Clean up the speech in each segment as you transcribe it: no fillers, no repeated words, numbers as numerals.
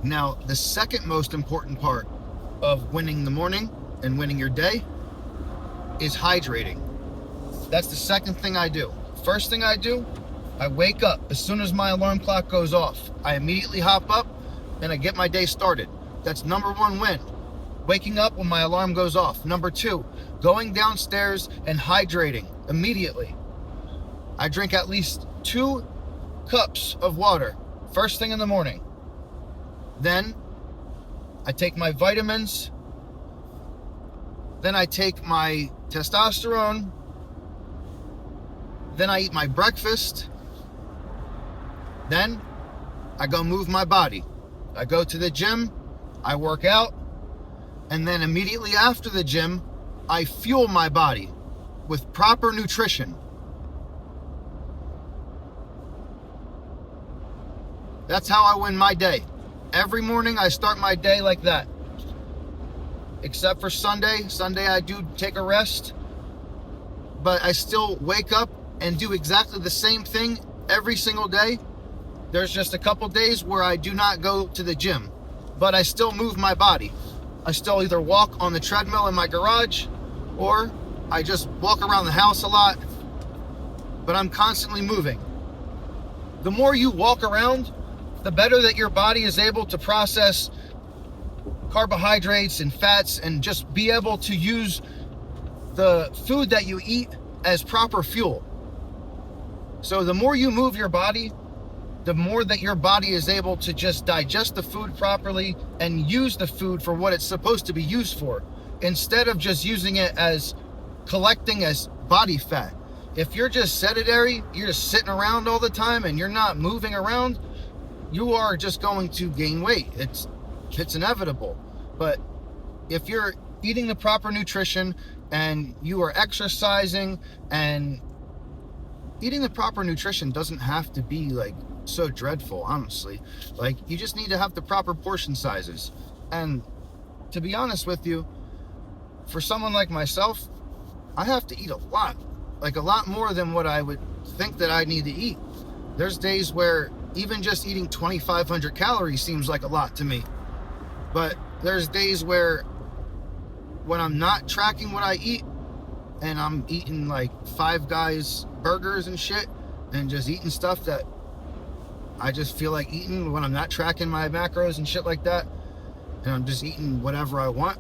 Now, the second most important part of winning the morning and winning your day is hydrating. That's the second thing I do. First thing I do, I wake up. As soon as my alarm clock goes off, I immediately hop up and I get my day started. That's number one win. Waking up when my alarm goes off. Number two, going downstairs and hydrating immediately. I drink at least 2 cups of water first thing in the morning. Then I take my vitamins. Then I take my testosterone. Then I eat my breakfast. Then I go move my body. I go to the gym. I work out. And then immediately after the gym, I fuel my body with proper nutrition. That's how I win my day. Every morning I start my day like that. Except for Sunday. Sunday I do take a rest. But I still wake up and do exactly the same thing every single day. There's just a couple days where I do not go to the gym. But I still move my body. I still either walk on the treadmill in my garage or I just walk around the house a lot. But I'm constantly moving. The more you walk around, the better that your body is able to process carbohydrates and fats and just be able to use the food that you eat as proper fuel. So the more you move your body, the more that your body is able to just digest the food properly and use the food for what it's supposed to be used for, instead of just using it as collecting as body fat. If you're just sedentary, you're just sitting around all the time and you're not moving around, you are just going to gain weight. It's inevitable. But if you're eating the proper nutrition and you are exercising, and eating the proper nutrition doesn't have to be like so dreadful, honestly. Like, you just need to have the proper portion sizes. And to be honest with you, for someone like myself, I have to eat a lot more than what I would think that I need to eat. There's days where even just eating 2,500 calories seems like a lot to me. But there's days where when I'm not tracking what I eat and I'm eating like Five Guys burgers and shit and just eating stuff that I just feel like eating when I'm not tracking my macros and shit like that, and I'm just eating whatever I want,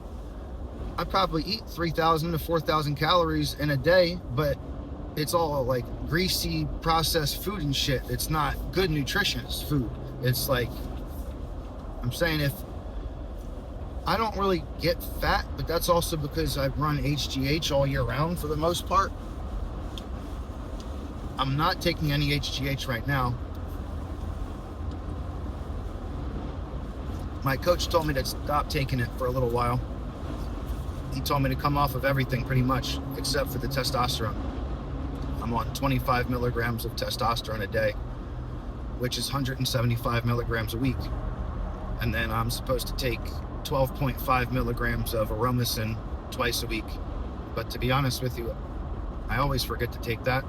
I probably eat 3,000 to 4,000 calories in a day, but it's all like greasy processed food and shit. It's not good nutritious food. It's like, I'm saying, if I don't really get fat, but that's also because I run HGH all year round for the most part. I'm not taking any HGH right now. My coach told me to stop taking it for a little while. He told me to come off of everything pretty much, except for the testosterone. I'm on 25 milligrams of testosterone a day, which is 175 milligrams a week. And then I'm supposed to take 12.5 milligrams of aromacin twice a week. But to be honest with you, I always forget to take that.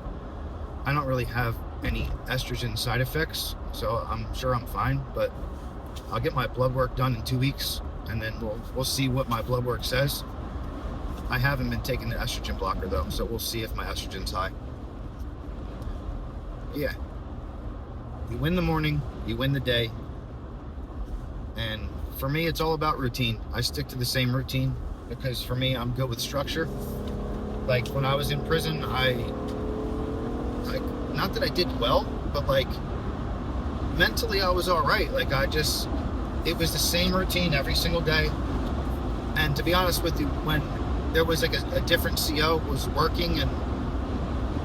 I don't really have any estrogen side effects, so I'm sure I'm fine. But I'll get my blood work done in 2 weeks, and then we'll see what my blood work says. I haven't been taking the estrogen blocker though, so we'll see if my estrogen's high. Yeah. You win the morning, you win the day. And for me, it's all about routine. I stick to the same routine because for me, I'm good with structure. Like when I was in prison, not that I did well, but like mentally I was all right. Like it was the same routine every single day. And to be honest with you, when there was like a different CO was working and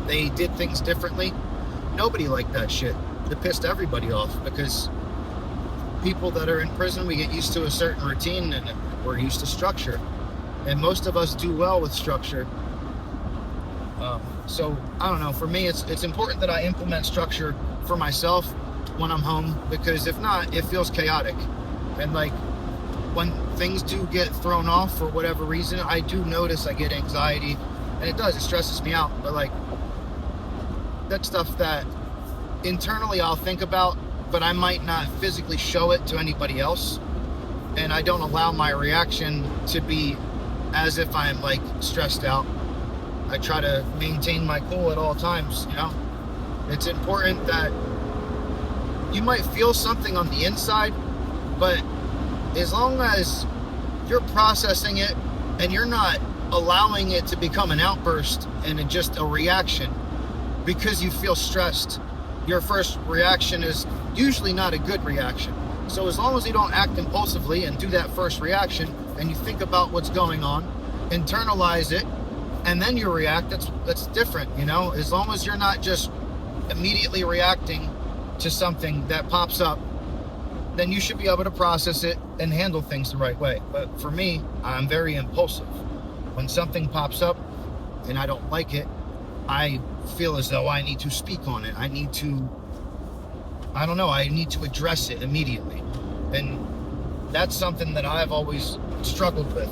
they did things differently, nobody liked that shit. It pissed everybody off because people that are in prison, we get used to a certain routine and we're used to structure. And most of us do well with structure. So I don't know, for me, it's important that I implement structure for myself when I'm home, because if not, it feels chaotic. And like when things do get thrown off for whatever reason, I do notice I get anxiety, and it stresses me out. But like, that's stuff that internally I'll think about, but I might not physically show it to anybody else. And I don't allow my reaction to be as if I'm like stressed out. I try to maintain my cool at all times, you know? It's important that you might feel something on the inside, but as long as you're processing it and you're not allowing it to become an outburst and just a reaction because you feel stressed, your first reaction is usually not a good reaction. So as long as you don't act impulsively and do that first reaction and you think about what's going on, internalize it, and then you react, that's different, you know? As long as you're not just immediately reacting to something that pops up, then you should be able to process it and handle things the right way. But for me, I'm very impulsive. When something pops up and I don't like it, I feel as though I need to speak on it. I need to address it immediately. And that's something that I've always struggled with.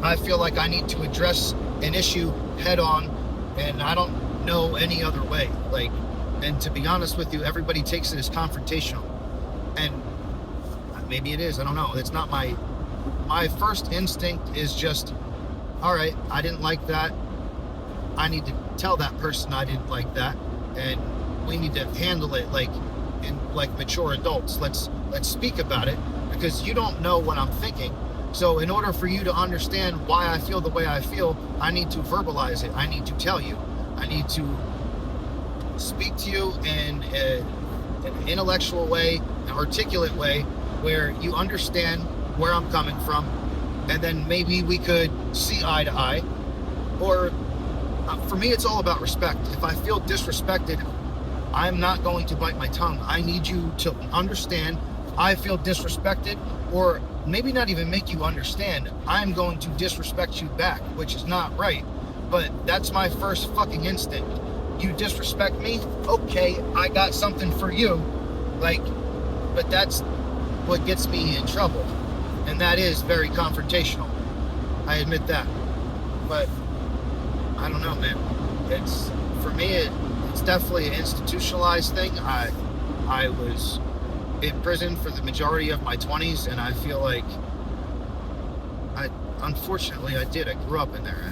I feel like I need to address an issue head on, and I don't know any other way. And to be honest with you, everybody takes it as confrontational. And maybe it is, I don't know. It's not my first instinct is just, all right, I didn't like that. I need to tell that person I didn't like that, and we need to handle it like mature adults. Let's speak about it, because you don't know what I'm thinking. So in order for you to understand why I feel the way I feel, I need to verbalize it. I need to tell you. I need to speak to you in an intellectual way, an articulate way, where you understand where I'm coming from, and then maybe we could see eye to eye. Or for me, it's all about respect. If I feel disrespected, I'm not going to bite my tongue. I need you to understand I feel disrespected, or maybe not even make you understand. I'm going to disrespect you back, which is not right. But that's my first fucking instinct. You disrespect me? Okay, I got something for you. But that's what gets me in trouble. And that is very confrontational. I admit that. But I don't know, man. It's, for me, it's definitely an institutionalized thing. I was in prison for the majority of my 20s, and I feel like unfortunately I did. I grew up in there.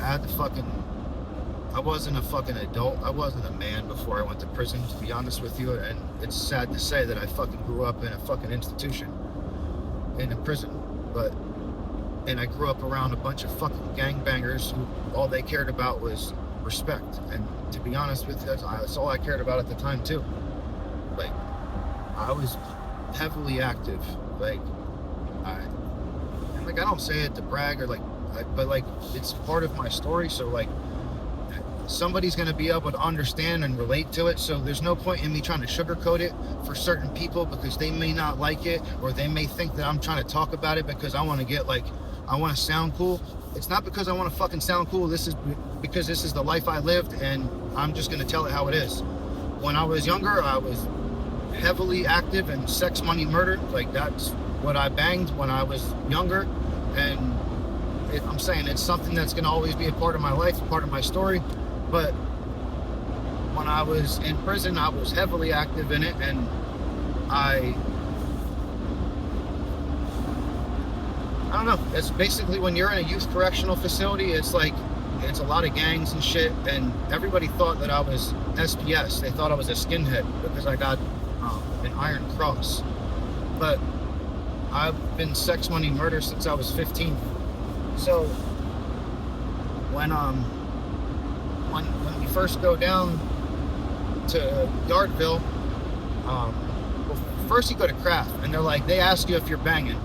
I wasn't a fucking adult. I wasn't a man before I went to prison, to be honest with you. And it's sad to say that I fucking grew up in a fucking institution, in a prison. And I grew up around a bunch of fucking gangbangers who all they cared about was respect. And to be honest with you, that's all I cared about at the time too. I was heavily active. I don't say it to brag or but it's part of my story. So somebody's going to be able to understand and relate to it. So there's no point in me trying to sugarcoat it for certain people, because they may not like it, or they may think that I'm trying to talk about it because I want to I want to sound cool. It's not because I want to fucking sound cool. This is because this is the life I lived, and I'm just going to tell it how it is. When I was younger, I was heavily active in sex, money, murder. That's what I banged when I was younger. And I'm saying it's something that's going to always be a part of my life, a part of my story. But when I was in prison, I was heavily active in it, and I don't know. It's basically when you're in a youth correctional facility, it's a lot of gangs and shit, and everybody thought that I was SPS. They thought I was a skinhead because I got an Iron Cross. But I've been sex, money, murder since I was 15. So when we first go down to Yardville, first you go to craft, and they ask you if you're banging.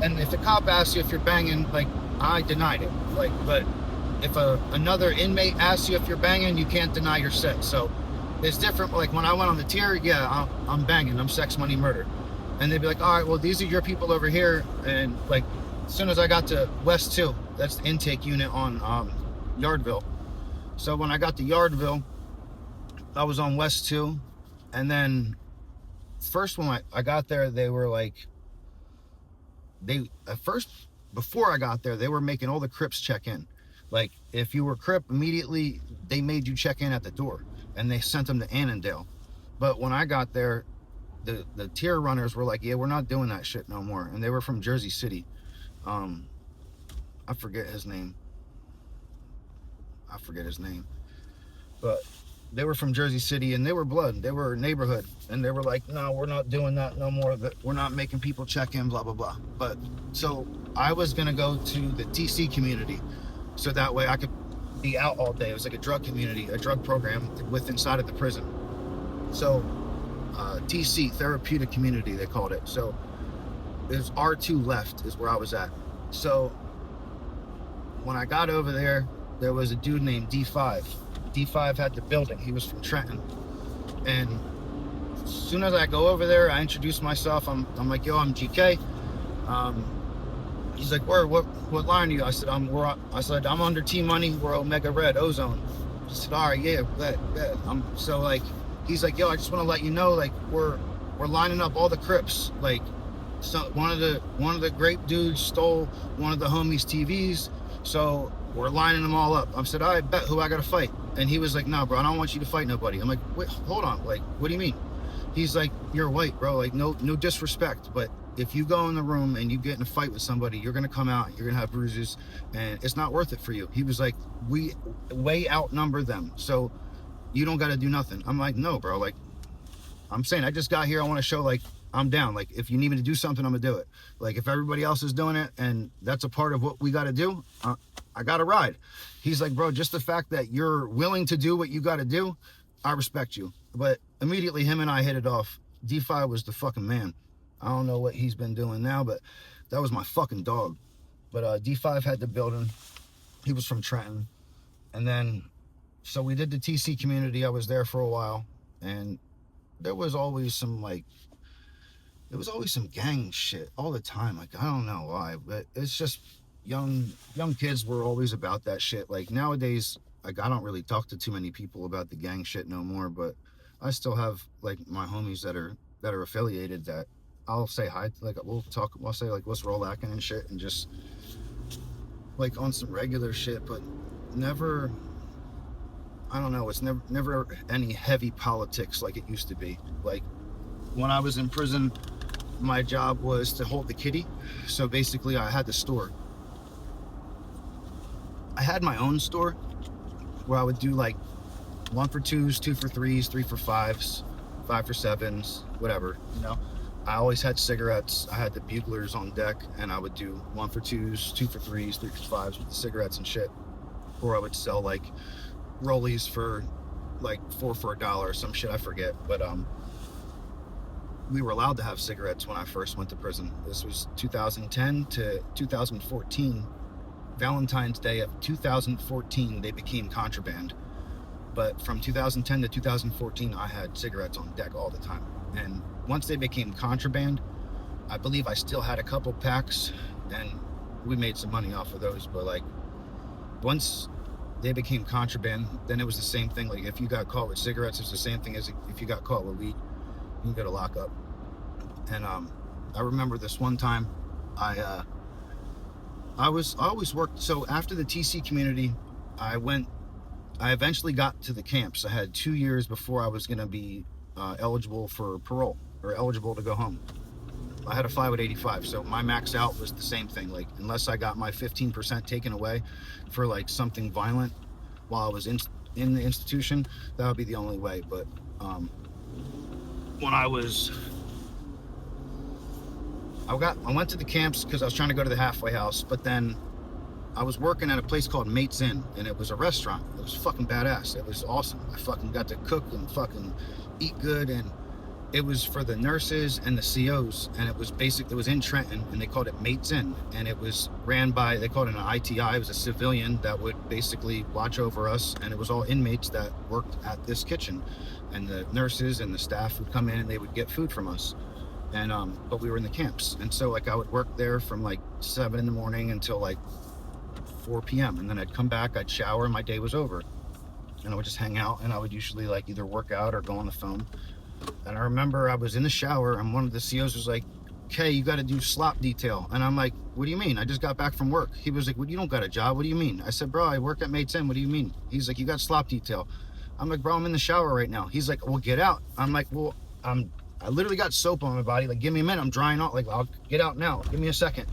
And if the cop asks you if you're banging, I denied it. But if another inmate asks you if you're banging, you can't deny your sex. So it's different. When I went on the tier, yeah, I'm banging. I'm sex, money, murder. And they'd be like, all right, well, these are your people over here. And as soon as I got to West 2, that's the intake unit on Yardville. So when I got to Yardville, I was on West 2. And then first when I got there, they were at first, before I got there, they were making all the Crips check in. If you were Crip, immediately they made you check in at the door, and they sent them to Annandale. But when I got there, the tier runners were like, yeah, we're not doing that shit no more. And they were from Jersey City. I forget his name. But they were from Jersey City, and they were blood. They were neighborhood, and they were like, no, we're not doing that no more. We're not making people check in, blah blah blah. But so I was gonna go to the TC community, so that way I could be out all day. It was like a drug community, a drug program inside of the prison. So TC, therapeutic community, they called it. So there's R2 left is where I was at. So when I got over there, there was a dude named D5. D5 had the building. He was from Trenton. And as soon as I go over there, I introduce myself. I'm like, yo, I'm GK. He's like, what line are you? I said, I'm under T Money. We're Omega Red, Ozone. I said, all right, yeah, bet. So like, he's like, yo, I just want to let you know, like, we're lining up all the Crips. Like, so one of the great dudes stole one of the homies' TVs, so we're lining them all up. I said, all right, bet, who I gotta fight? And he was like, no, bro, I don't want you to fight nobody. I'm like, wait, hold on, like, what do you mean? He's like, you're white, bro, like, no disrespect, but if you go in the room and you get in a fight with somebody, you're gonna come out, you're gonna have bruises, and it's not worth it for you. He was like, we way outnumber them, so you don't gotta do nothing. I'm like, no, bro, like, I'm saying, I just got here, I want to show, like, I'm down. Like, if you need me to do something, I'm gonna do it. Like, if everybody else is doing it and that's a part of what we got to do, I got to ride. He's like, bro, just the fact that you're willing to do what you got to do, I respect you. But immediately him and I hit it off. D5 was the fucking man. I don't know what he's been doing now, but that was my fucking dog. But D5 had the building. He was from Trenton. And then, so we did the TC community. I was there for a while, and there was always some gang shit all the time. Like, I don't know why, but it's just young kids were always about that shit. Like, nowadays, like, I don't really talk to too many people about the gang shit no more, but I still have, like, my homies that are affiliated that I'll say hi, like, I'll say, like, what's Rolacking and shit, and just, like, on some regular shit, but never, I don't know, it's never any heavy politics like it used to be. Like, when I was in prison, my job was to hold the kitty. So basically I had the store. I had my own store where I would do like 1 for 2s, 2 for 3s, 3 for 5s, 5 for 7s, whatever, you know. I always had cigarettes. I had the buglers on deck, and I would do 1 for 2s, 2 for 3s, 3 for 5s with the cigarettes and shit. Or I would sell like rollies for like 4 for $1 or some shit, I forget. But we were allowed to have cigarettes when I first went to prison. This was 2010 to 2014. Valentine's Day of 2014, they became contraband. But from 2010 to 2014, I had cigarettes on deck all the time. And once they became contraband, I believe I still had a couple packs, and we made some money off of those. But like, once they became contraband, then it was the same thing. Like, if you got caught with cigarettes, it's the same thing as if you got caught with weed. You can go to lockup. And I remember this one time, I always worked. So after the TC community, I eventually got to the camps. I had 2 years before I was going to be eligible for parole, or eligible to go home. I had a 5/85, so my max out was the same thing. Like, unless I got my 15% taken away for like something violent while I was in the institution, that would be the only way. But when I went to the camps because I was trying to go to the halfway house, but then I was working at a place called Mates Inn, and it was a restaurant. It was fucking badass. It was awesome. I fucking got to cook and fucking eat good, and it was for the nurses and the COs, and it was in Trenton, and they called it Mates Inn, and it was ran by, they called it an ITI. It was a civilian that would basically watch over us, and it was all inmates that worked at this kitchen, and the nurses and the staff would come in and they would get food from us. And but we were in the camps, and so like I would work there from like 7 in the morning until like 4 p.m. and then I'd come back, I'd shower, and my day was over, and I would just hang out, and I would usually like either work out or go on the phone. And I remember I was in the shower, and one of the COs was like, "Okay, you got to do slop detail." And I'm like, "What do you mean? I just got back from work." He was like, "Well, you don't got a job. What do you mean?" I said, "Bro, I work at Mates Inn. What do you mean?" He's like, "You got slop detail." I'm like, "Bro, I'm in the shower right now." He's like, "Well, get out." I'm like, "Well, I'm I literally got soap on my body. Like, give me a minute, I'm drying out. Like, I'll get out now. Give me a second.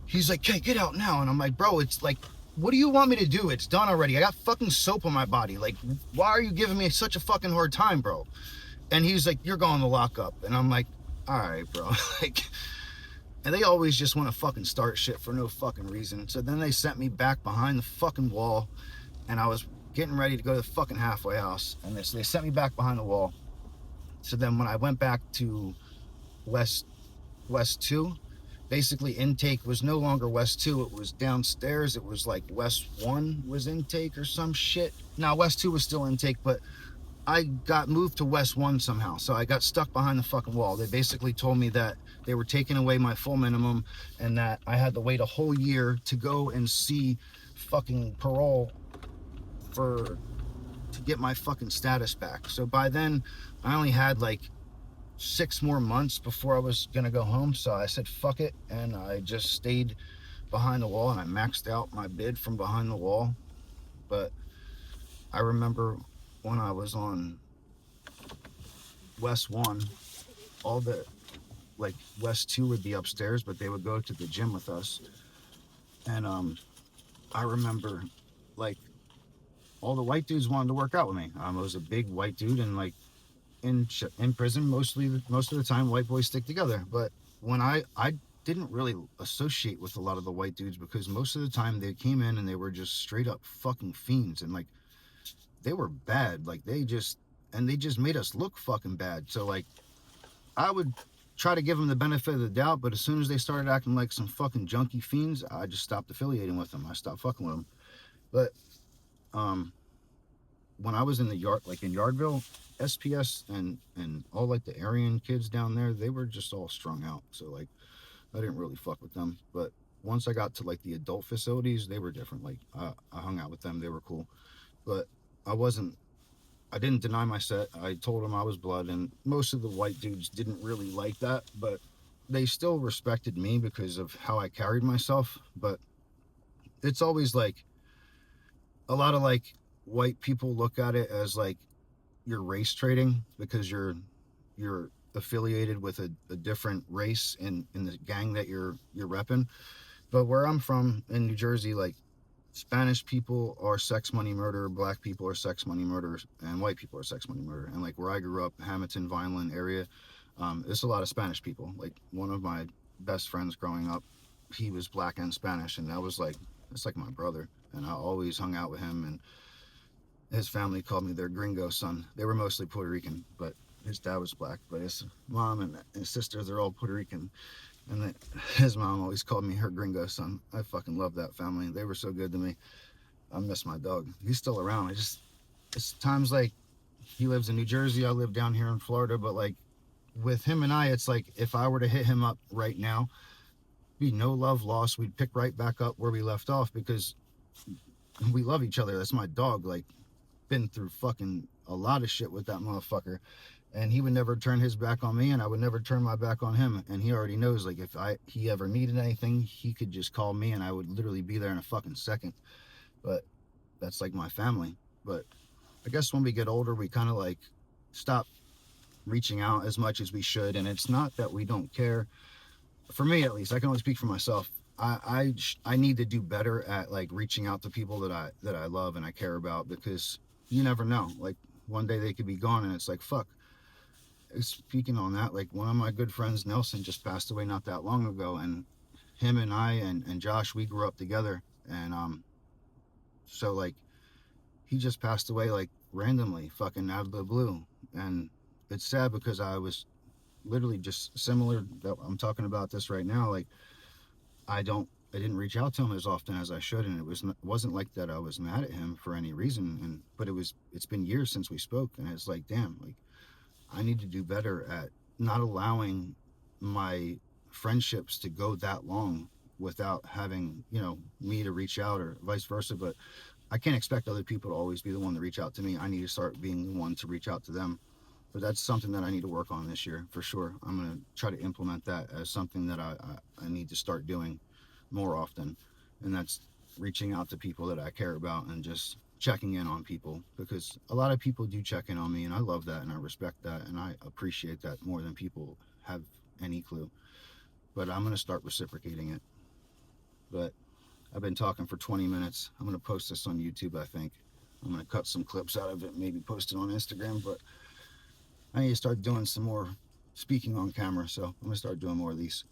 He's like, okay, get out now. And I'm like, bro, it's like, what do you want me to do? It's done already. I got fucking soap on my body. Like, why are you giving me such a fucking hard time, bro? And he's like, you're going to lockup. And I'm like, all right, bro. Like, and they always just want to fucking start shit for no fucking reason. So then they sent me back behind the fucking wall, and I was getting ready to go to the fucking halfway house. And they sent me back behind the wall. So then when I went back to West 2, basically intake was no longer West 2, it was downstairs. It was like West 1 was intake or some shit. Now West 2 was still intake, but I got moved to West 1 somehow. So I got stuck behind the fucking wall. They basically told me that they were taking away my full minimum and that I had to wait a whole year to go and see fucking parole to get my fucking status back. So by then I only had like 6 more months before I was gonna go home. So I said fuck it, and I just stayed behind the wall, and I maxed out my bid from behind the wall. But I remember when I was on West 1, all the like West 2 would be upstairs, but they would go to the gym with us. And I remember like all the white dudes wanted to work out with me. I was a big white dude, and like in prison, most of the time white boys stick together. But when I didn't really associate with a lot of the white dudes, because most of the time they came in and they were just straight up fucking fiends, and like they were bad. Like they just made us look fucking bad. So like I would try to give them the benefit of the doubt, but as soon as they started acting like some fucking junkie fiends, I just stopped affiliating with them. I stopped fucking with them. But when I was in the yard, like in Yardville, SPS and all like the Aryan kids down there, they were just all strung out. So like I didn't really fuck with them. But once I got to like the adult facilities, they were different. Like I hung out with them, they were cool. But I didn't deny my set. I told them I was blood, and most of the white dudes didn't really like that, but they still respected me because of how I carried myself. But it's always like a lot of like white people look at it as like you're race trading because you're affiliated with a different race in the gang that you're repping. But where I'm from in New Jersey, like Spanish people are sex, money, murder, black people are sex, money, murder, and white people are sex, money, murder. And like where I grew up, Hamilton, Vineland area, there's a lot of Spanish people. Like one of my best friends growing up, he was black and Spanish, and that was like, it's like my brother. And I always hung out with him, and his family called me their gringo son. They were mostly Puerto Rican, but his dad was black. But his mom and his sisters are all Puerto Rican. And his mom always called me her gringo son. I fucking love that family. They were so good to me. I miss my dog. He's still around. It's times like he lives in New Jersey. I live down here in Florida. But like with him and I, it's like if I were to hit him up right now, be no love lost. We'd pick right back up where we left off because we love each other. That's my dog. Like, been through fucking a lot of shit with that motherfucker, and he would never turn his back on me, and I would never turn my back on him. And he already knows, like, if he ever needed anything, he could just call me, and I would literally be there in a fucking second. But that's like my family. But I guess when we get older, we kind of like stop reaching out as much as we should. And it's not that we don't care. For me, at least, I can only speak for myself. I need to do better at like reaching out to people that I love and I care about, because you never know. Like one day they could be gone, and it's like fuck. Speaking on that, like one of my good friends, Nelson, just passed away not that long ago, and him and I and Josh, we grew up together, and so like he just passed away like randomly, fucking out of the blue, and it's sad because I was literally just similar that I'm talking about this right now. Like I didn't reach out to him as often as I should, and it wasn't like that I was mad at him for any reason, but it's been years since we spoke, and it's like damn, like I need to do better at not allowing my friendships to go that long without having, me to reach out or vice versa. But I can't expect other people to always be the one to reach out to me. I need to start being the one to reach out to them. But that's something that I need to work on this year for sure. I'm going to try to implement that as something that I need to start doing more often. And that's reaching out to people that I care about and just checking in on people, because a lot of people do check in on me, and I love that and I respect that and I appreciate that more than people have any clue. But I'm going to start reciprocating it. But I've been talking for 20 minutes. I'm going to post this on YouTube, I think. I'm going to cut some clips out of it, maybe post it on Instagram. But I need to start doing some more speaking on camera. So I'm going to start doing more of these.